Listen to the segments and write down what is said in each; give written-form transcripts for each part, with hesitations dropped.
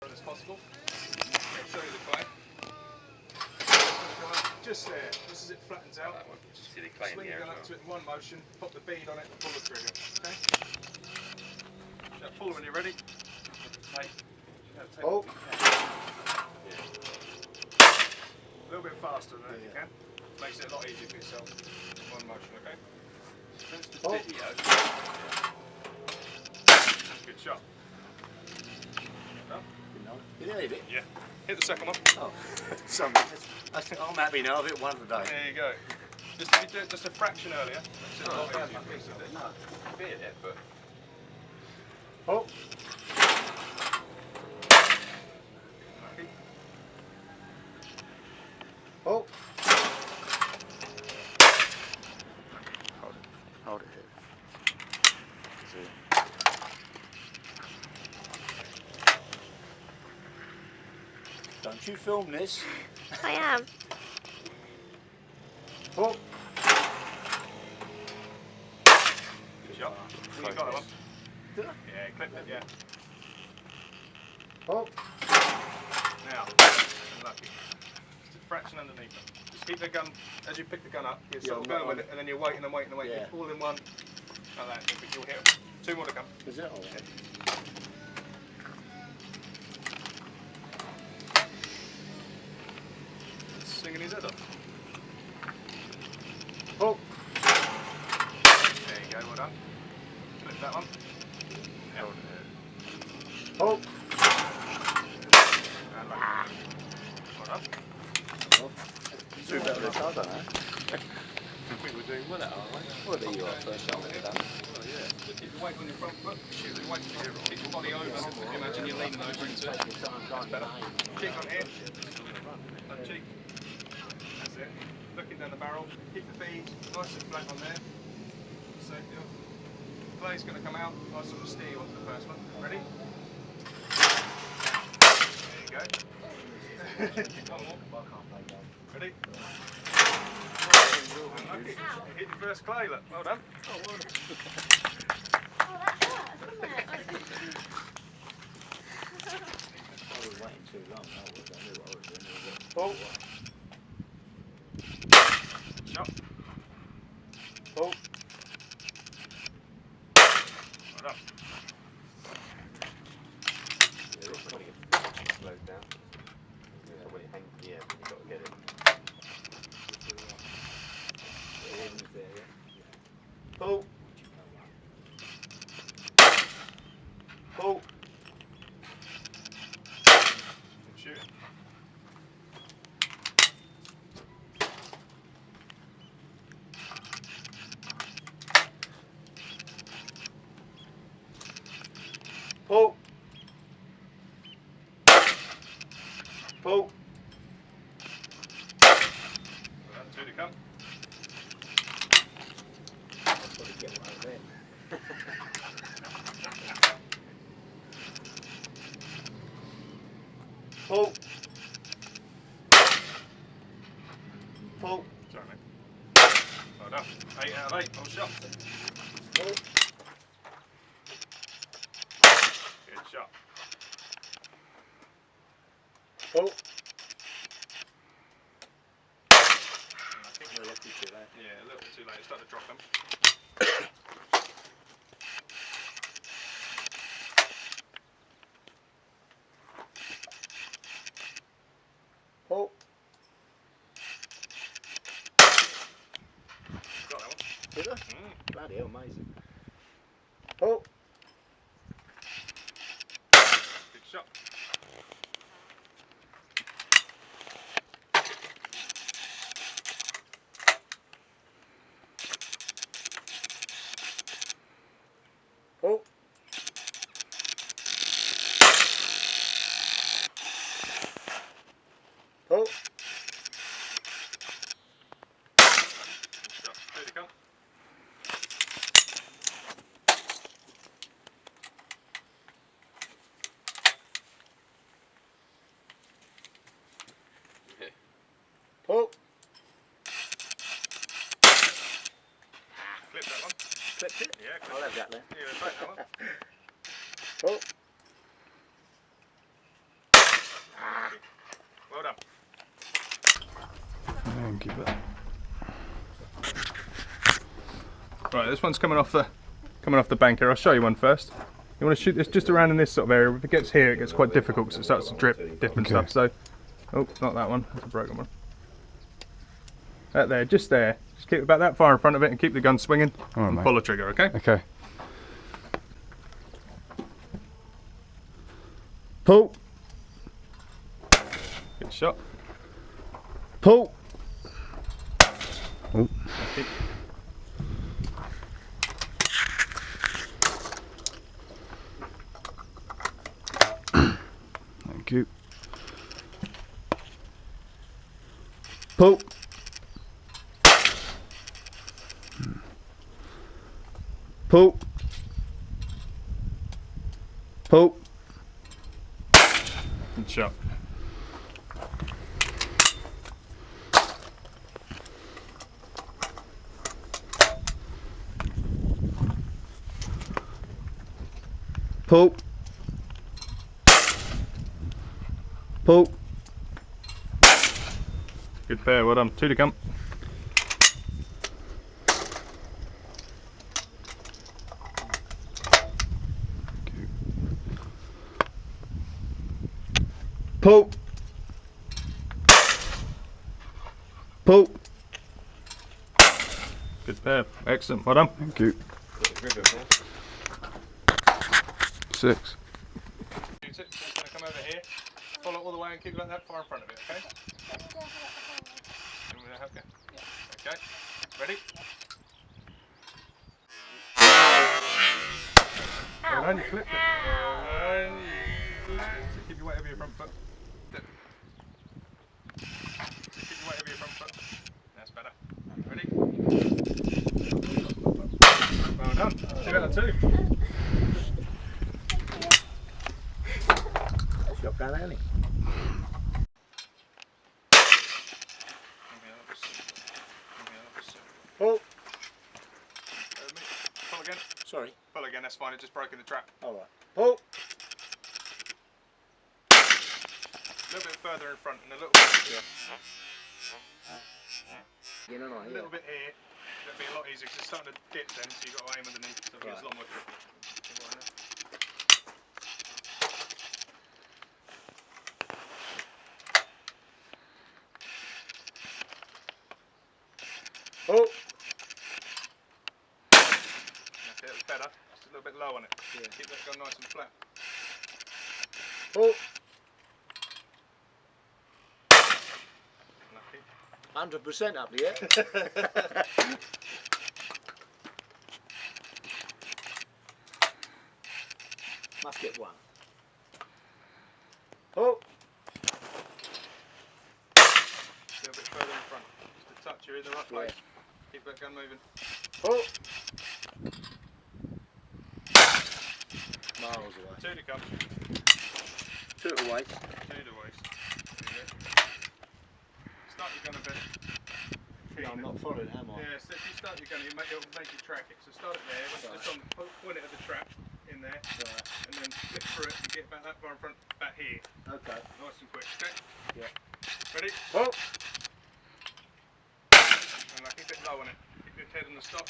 front as possible. I'll show you the clay. Just there, just as it flattens out. Silly clay Swing the gun up to it in one motion, pop the bead on it and pull the trigger. Okay? Now pull when you're ready. Take Oh. yeah. A little bit faster than that if you can. Makes it a lot easier for yourself. In one motion, okay? That's the video. Good shot. Did you hit it? Yeah. Hit the second one. Oh. I'm happy now, I've hit one today. There you go. Just if you do it just a fraction earlier, makes it a lot easier for yourself. No, I feared it, but... Oh. Lucky. Oh. Hold it here. Don't you film this? I am. Oh. Good shot. You got that one? Did I? Yeah, clipped it, yeah. Oh. Now, unlucky. Just a fraction underneath them. Just keep the gun, as you pick the gun up, you're sort of going with it, and then you're waiting and waiting and waiting. Yeah. All in one, like that, you'll hit them. Two more to come. Is it alright? Singing his head off. Oh. There you go, well done. Flip that one. Yeah. Oh. And lucky. Well done. Oh. Do better than I don't know. I think we're doing well at it, aren't we? Well, there you are, first shot we've done. Oh yeah. Just keep the weight on your front foot. Shoot the weight. Keep your body over. Imagine you're leaning over into it. That's better. Cheek on here. That cheek. That's it. Looking down the barrel. Keep the bead nice and flat on there. So the clay's going to come out. I'll sort of steer you onto the first one. Ready? There you go. One more. Ready? Unlucky. You hit your first clay, look. Well done. Oh, that hurt, didn't it? I was waiting too long. I knew what I was doing. Oh. Shot. Oh. Well done. Slow down. So when it hangs in the air, you've got to get it. Oh. Oh. Good shooting. Oh. Oh. Well done, two to come. Get one of them. Oh. Oh. Sorry, mate. Well done. 8 out of 8. Well shot. Oh. Good shot. Oh. I think You're lucky too late. yeah, a little bit too late. It's starting to drop them. Oh. Got that one. Did I? Mm. Bloody hell, amazing. Oh. Good shot. Oh. Oh. Good shot. Two to come. Oh. Clip that one. Clipped it? Yeah, clip I'll it. have that then. Yeah, back that one. Oh. Thank you, but Right, this one's coming off the bank here. I'll show you one first. You want to shoot this just around in this sort of area. If it gets here, it gets quite difficult because it starts to drip different stuff. So, oh, not that one. That's a broken one. That there, just there. Just keep about that far in front of it and keep the gun swinging. All right, and mate. pull the trigger, okay? okay. Pull. Good shot. Pull. Oh. Thank you. Pull. Pull. Pull. Good shot. Pull. Pull. Good pair, well done. 2 to come. Pull. Pull. Good pair. Excellent. Well done. Thank you. 6. Shoot it. It's going to come over here. Follow it all the way and keep it like that far in front of it, okay? You want me to help you? Yeah. Okay. Ready? Well done, you flipped it. And you flipped it. So keep your weight over your front foot. So keep your weight over your front foot. That's better. Ready? Well done. 2 out of 2. Shotgun, ain't it? Pull. Pull again. Sorry. Pull again, that's fine, it just broke in the trap. Alright. Pull. A little bit further in front and a little bit, You know, a little bit here. That'd be a lot easier because it's starting to dip then, so you've got to aim underneath, so it's a lot more tricky. Pull. That's it, it's better. Just a little bit low on it. Yeah. Keep that gun nice and flat. Pull. Lucky. 100% up here. Must get one. Pull. A little bit further in front. Just a touch, you're in the right place. Keep that gun moving. Pull. Miles away. 2 to come. 2 to waste. 2 to waste. There you go. Start your gun a bit. No, I'm not following, am I? Yeah, so if you start your gun, it'll make you track it. So start it there, just on, point it at the trap in there, and then flip through it and get about that far in front, back here. Okay. Nice and quick, okay? Yeah. Ready? Pull. And like, keep it low on it. Keep your head on the stop.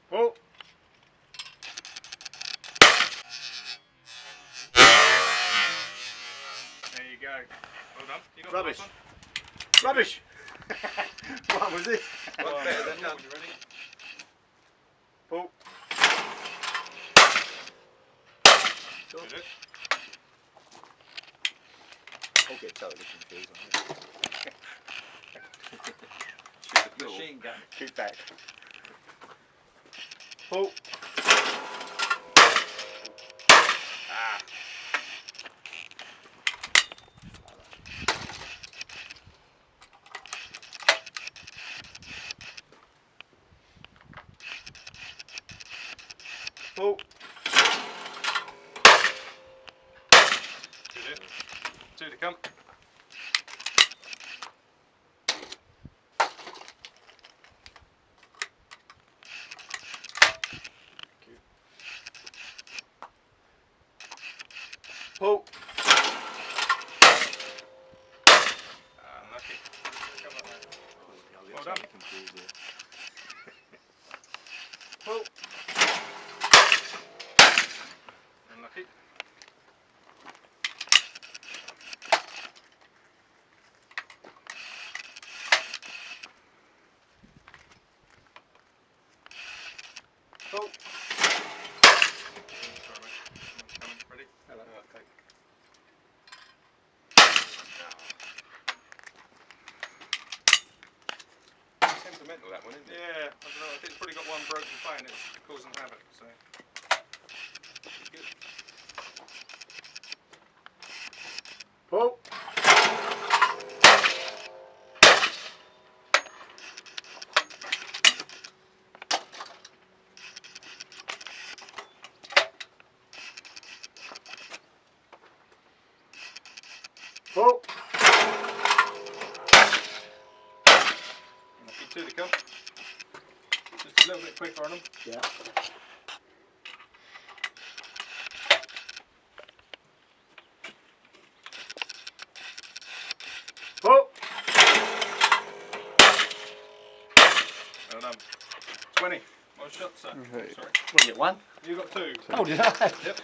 Pull. There you go. Well done. You got Rubbish. the last one? Rubbish! What was it? Well, better than none. when you're ready. Pull. Did it? I'll get totally confused on it. Machine gun. Keep back. Pull. Pull. Did it? 2 to come. Pull. Unlucky. Well done. Pull. Unlucky. Pull. Sorry, mate. Coming. Ready? Hello. Okay. Temperamental that one, isn't it? Yeah, I don't know. I think it's probably got one broken plane. It's causing havoc. So. Good. Pull. Pull. Lucky two to come. Just a little bit quicker on them. Yeah. Pull. Well done. 20. Well shot, sir. Okay. Sorry. What, you get one? You got two. Oh, did I? Yep.